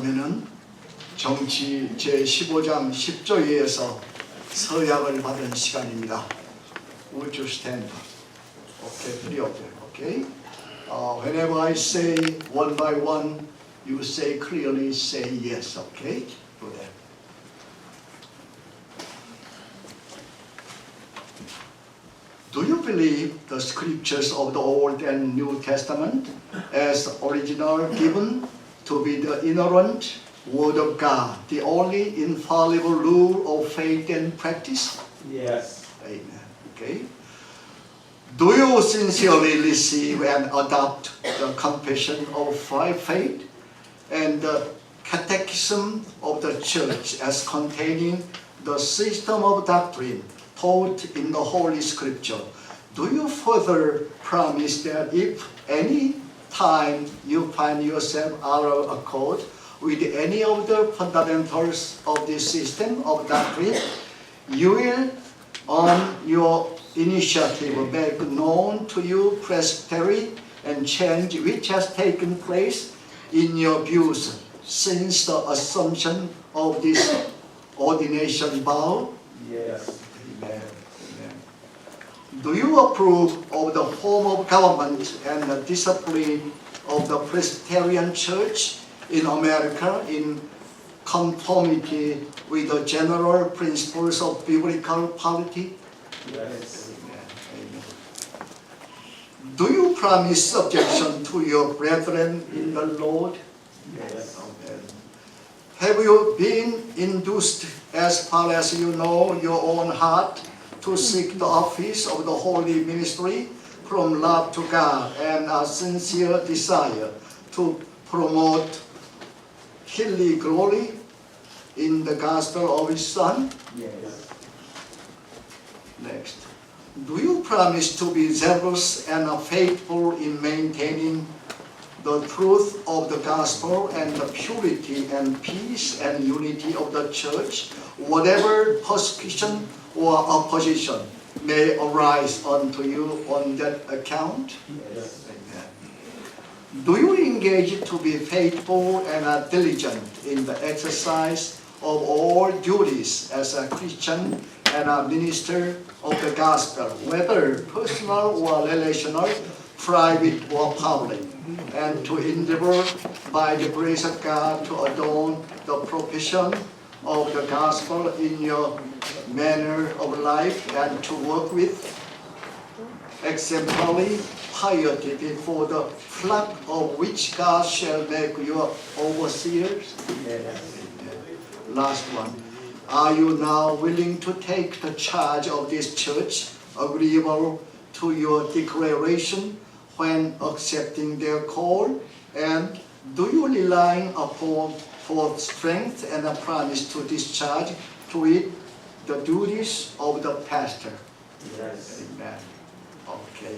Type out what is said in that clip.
그러면은 정치 제15장 10조에서 서약을 받은 시간입니다. Would you stand? Okay, three of them. Okay. Whenever I say one by one, you say clearly, say yes. Okay. Do that. Do you believe the scriptures of the Old and New Testament as original given to be the inerrant Word of God, the only infallible rule of faith and practice? Yes. Amen. Okay. Do you sincerely receive and adopt the confession of faith and the catechism of the church as containing the system of doctrine taught in the Holy Scripture? Do you further promise that if any time you find yourself out of accord with any of the fundamentals of this system of doctrine, you will, on your initiative, make known to you presbytery and change which has taken place in your views since the assumption of this ordination vow? Yes. Amen. Amen. Do you approve of the form of government and the discipline of the Presbyterian Church in America in conformity with the general principles of biblical polity? Yes. Amen. Amen. Do you promise subjection to your brethren in the Lord? Yes. Amen. Have you been induced, as far as you know your own heart, to seek the office of the holy ministry from love to God and a sincere desire to promote His glory in the gospel of His Son? Yes. Next. Do you promise to be zealous and faithful in maintaining the truth of the gospel and the purity and peace and unity of the church, whatever persecution or opposition may arise unto you on that account? Yes. Amen. Do you engage to be faithful and diligent in the exercise of all duties as a Christian and a minister of the gospel, whether personal or relational, private or public, and to endeavor by the grace of God to adorn the profession of the gospel in your manner of life and to work with exemplary piety before the flock of which God shall make you overseers? Yes. Last one. Are you now willing to take the charge of this church, agreeable to your declaration when accepting their call? And do you rely upon for strength and a promise to discharge to it the duties of the pastor? Yes. Amen. Okay.